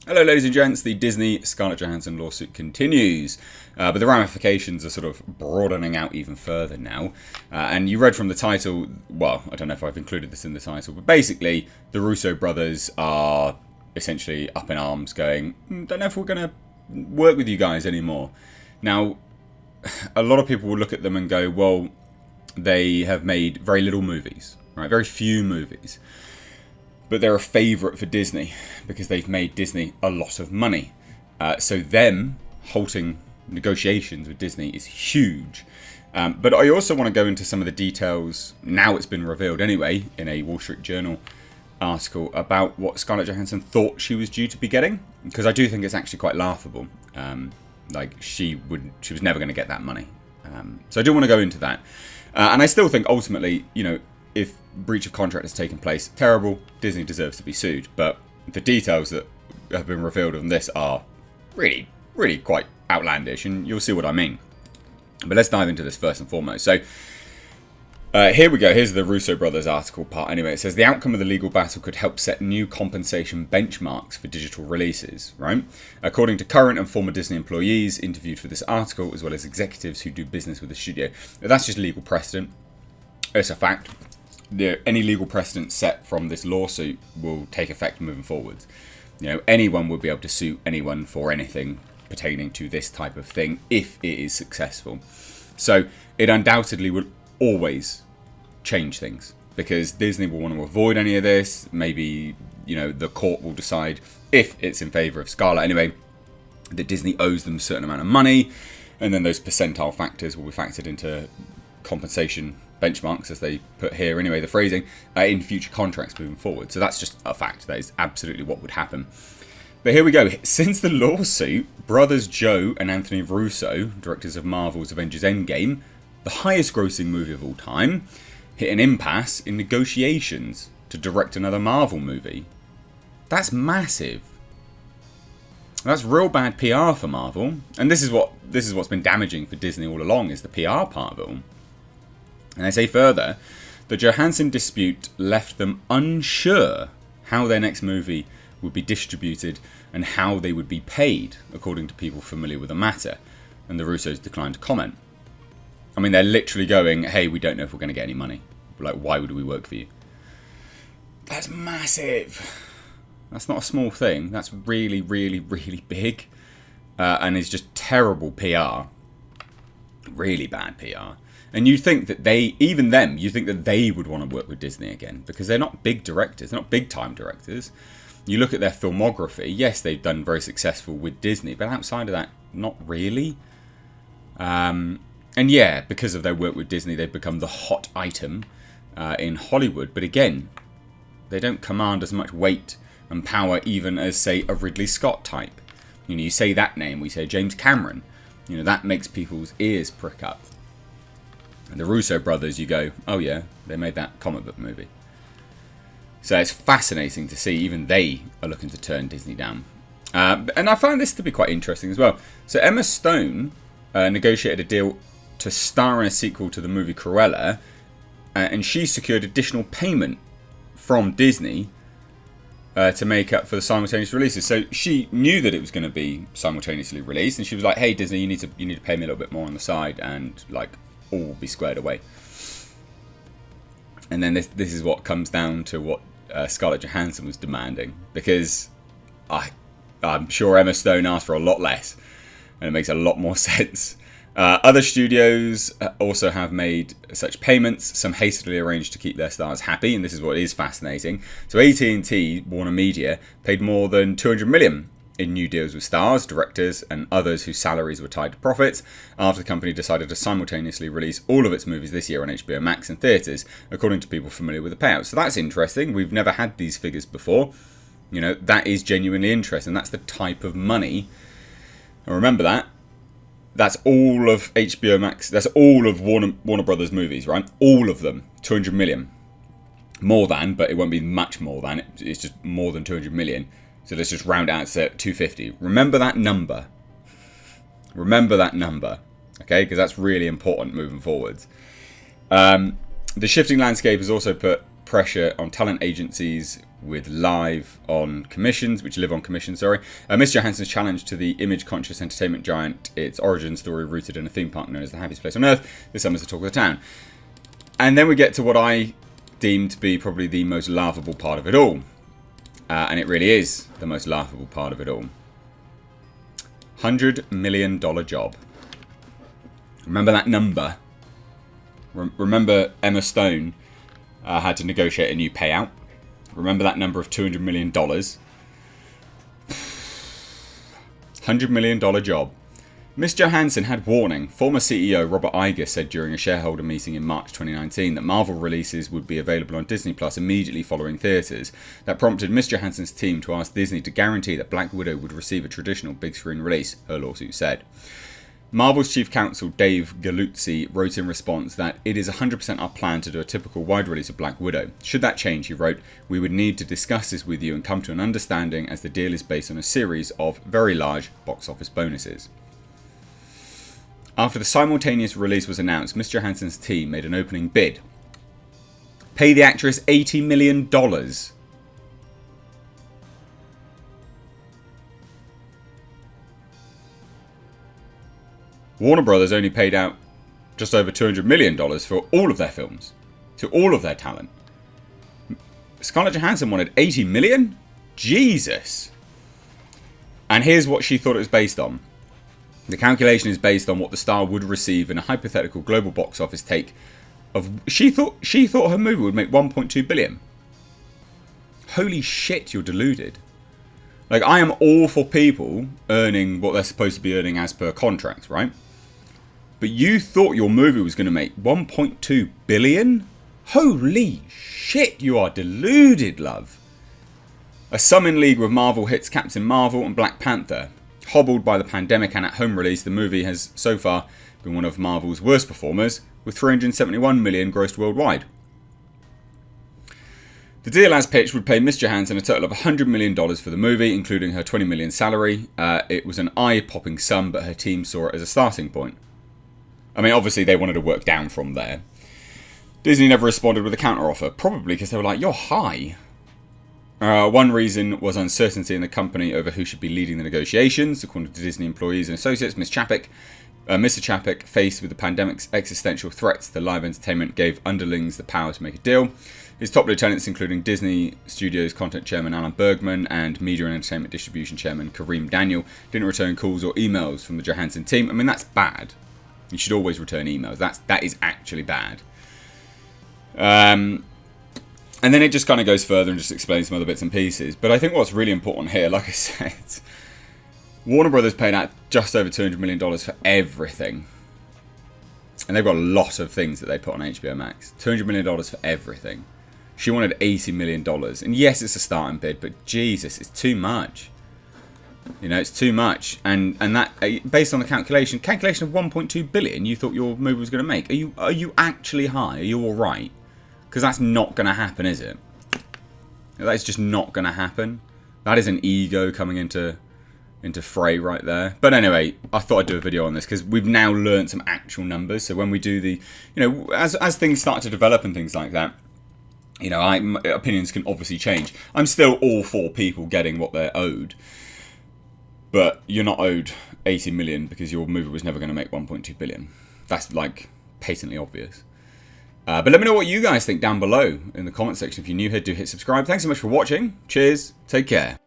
Hello, ladies and gents. The Disney Scarlett Johansson lawsuit continues, but the ramifications are sort of broadening out even further now. And you read from the title, well, I don't know if I've included this in the title, but basically the Russo brothers are essentially up in arms going, don't know if we're going to work with you guys anymore. Now, a lot of people will look at them and go, well, they have made very little movies, right? Very few movies. But they're a favourite for Disney because they've made Disney a lot of money. So them halting negotiations with Disney is huge. But I also want to go into some of the details, now it's been revealed anyway, in a Wall Street Journal article about what Scarlett Johansson thought she was due to be getting. Because I do think it's actually quite laughable. Like, she was never going to get that money. So I do want to go into that. And I still think ultimately, you know, if breach of contract has taken place, terrible, Disney deserves to be sued. But the details that have been revealed on this are really, really quite outlandish, and you'll see what I mean. But let's dive into this first and foremost. So here we go. Here's the Russo brothers article part. Anyway, it says the outcome of the legal battle could help set new compensation benchmarks for digital releases, right? According to current and former Disney employees interviewed for this article, as well as executives who do business with the studio. That's just legal precedent. It's a fact. Any legal precedent set from this lawsuit will take effect moving forward. You know, anyone would be able to sue anyone for anything pertaining to this type of thing if it is successful. So it undoubtedly will always change things because Disney will want to avoid any of this. Maybe, you know, the court will decide, if it's in favour of Scarlett anyway, that Disney owes them a certain amount of money, and then those percentile factors will be factored into compensation benchmarks, as they put here anyway, the phrasing, in future contracts moving forward. So that's just a fact. That is absolutely what would happen. But here we go. Since the lawsuit, brothers Joe and Anthony Russo, directors of Marvel's Avengers Endgame, the highest grossing movie of all time, hit an impasse in negotiations to direct another Marvel movie. That's massive. That's real bad PR for Marvel. And this is what's been damaging for Disney all along, is the PR part of it all. And they say further, the Johansson dispute left them unsure how their next movie would be distributed and how they would be paid, according to people familiar with the matter. And the Russos declined to comment. I mean, they're literally going, hey, we don't know if we're going to get any money. Like, why would we work for you? That's massive. That's not a small thing. That's really, really, really big. And it's just terrible PR. Really bad PR. And you think that you think that they would want to work with Disney again, because they're not big directors, they're not big time directors. You look at their filmography, yes, they've done very successful with Disney, but outside of that, not really. And yeah, because of their work with Disney, they've become the hot item in Hollywood. But again, they don't command as much weight and power even as, say, a Ridley Scott type. You know, you say that name, we say James Cameron. You know, that makes people's ears prick up. And the Russo brothers, you go, oh yeah, they made that comic book movie. So it's fascinating to see even they are looking to turn Disney down. And I find this to be quite interesting as well. So Emma Stone negotiated a deal to star in a sequel to the movie Cruella, and she secured additional payment from Disney to make up for the simultaneous releases. So she knew that it was going to be simultaneously released, and she was like, hey Disney, you need to pay me a little bit more on the side, and like, all will be squared away. And then this is what comes down to what Scarlett Johansson was demanding, because I'm sure Emma Stone asked for a lot less, and it makes a lot more sense. Other studios also have made such payments, some hastily arranged to keep their stars happy, and this is what is fascinating. So AT&T, Warner Media, paid more than $200 million in new deals with stars, directors, and others whose salaries were tied to profits, after the company decided to simultaneously release all of its movies this year on HBO Max and theatres, according to people familiar with the payout. So that's interesting. We've never had these figures before. You know, that is genuinely interesting. That's the type of money. And remember that. That's all of HBO Max. That's all of Warner Brothers movies, right? All of them. 200 million. More than, but it won't be much more than. It's just more than 200 million. So let's just round out to 250. Remember that number. Remember that number. Okay? Because that's really important moving forwards. The shifting landscape has also put pressure on talent agencies with live on commissions, which live on commission, sorry. Miss Johansson's challenge to the image-conscious entertainment giant, its origin story rooted in a theme park known as the happiest place on earth. This summer's the talk of the town. And then we get to what I deem to be probably the most laughable part of it all. And it really is the most laughable part of it all. $100 million job. Remember that number? Remember Emma Stone had to negotiate a new payout? Remember that number of $200 million? $100 million job. Miss Johansson had warning. Former CEO Robert Iger said during a shareholder meeting in March 2019 that Marvel releases would be available on Disney Plus immediately following theatres. That prompted Miss Johansson's team to ask Disney to guarantee that Black Widow would receive a traditional big screen release, her lawsuit said. Marvel's chief counsel Dave Galuzzi wrote in response that it is 100% our plan to do a typical wide release of Black Widow. Should that change, he wrote, we would need to discuss this with you and come to an understanding as the deal is based on a series of very large box office bonuses. After the simultaneous release was announced, Miss Johansson's team made an opening bid. Pay the actress $80 million. Warner Brothers only paid out just over $200 million for all of their films, to all of their talent. Scarlett Johansson wanted $80 million? Jesus! And here's what she thought it was based on. The calculation is based on what the star would receive in a hypothetical global box office take of... She thought her movie would make $1.2 billion. Holy shit, you're deluded. Like, I am all for people earning what they're supposed to be earning as per contract, right? But you thought your movie was going to make $1.2 billion? Holy shit, you are deluded, love. A sum in league with Marvel hits Captain Marvel and Black Panther. Hobbled by the pandemic and at home release, the movie has so far been one of Marvel's worst performers, with $371 million grossed worldwide. The deal as pitched would pay Miss Johansson a total of $100 million for the movie, including her $20 million salary. It was an eye-popping sum, but her team saw it as a starting point. I mean, obviously they wanted to work down from there. Disney never responded with a counteroffer, probably because they were like, you're high. One reason was uncertainty in the company over who should be leading the negotiations. According to Disney employees and associates, Mr. Chapek, faced with the pandemic's existential threats to live entertainment, gave underlings the power to make a deal. His top lieutenants, including Disney Studios content chairman Alan Bergman and media and entertainment distribution chairman Kareem Daniel, didn't return calls or emails from the Johansson team. I mean, that's bad. You should always return emails. That is actually bad. And then it just kind of goes further and just explains some other bits and pieces. But I think what's really important here, like I said, Warner Brothers paid out just over $200 million for everything. And they've got a lot of things that they put on HBO Max. $200 million for everything. She wanted $80 million. And yes, it's a starting bid, but Jesus, it's too much. You know, it's too much. And that, based on the calculation of $1.2 billion, you thought your movie was going to make. Are you actually high? Are you alright? Because that's not going to happen, is it? That's just not going to happen. That is an ego coming into fray right there. But anyway, I thought I'd do a video on this because we've now learned some actual numbers. So when we do the, you know, as things start to develop and things like that, you know, my opinions can obviously change. I'm still all for people getting what they're owed. But you're not owed 80 million because your movie was never going to make 1.2 billion. That's like patently obvious. But let me know what you guys think down below in the comment section. If you're new here, do hit subscribe. Thanks so much for watching. Cheers. Take care.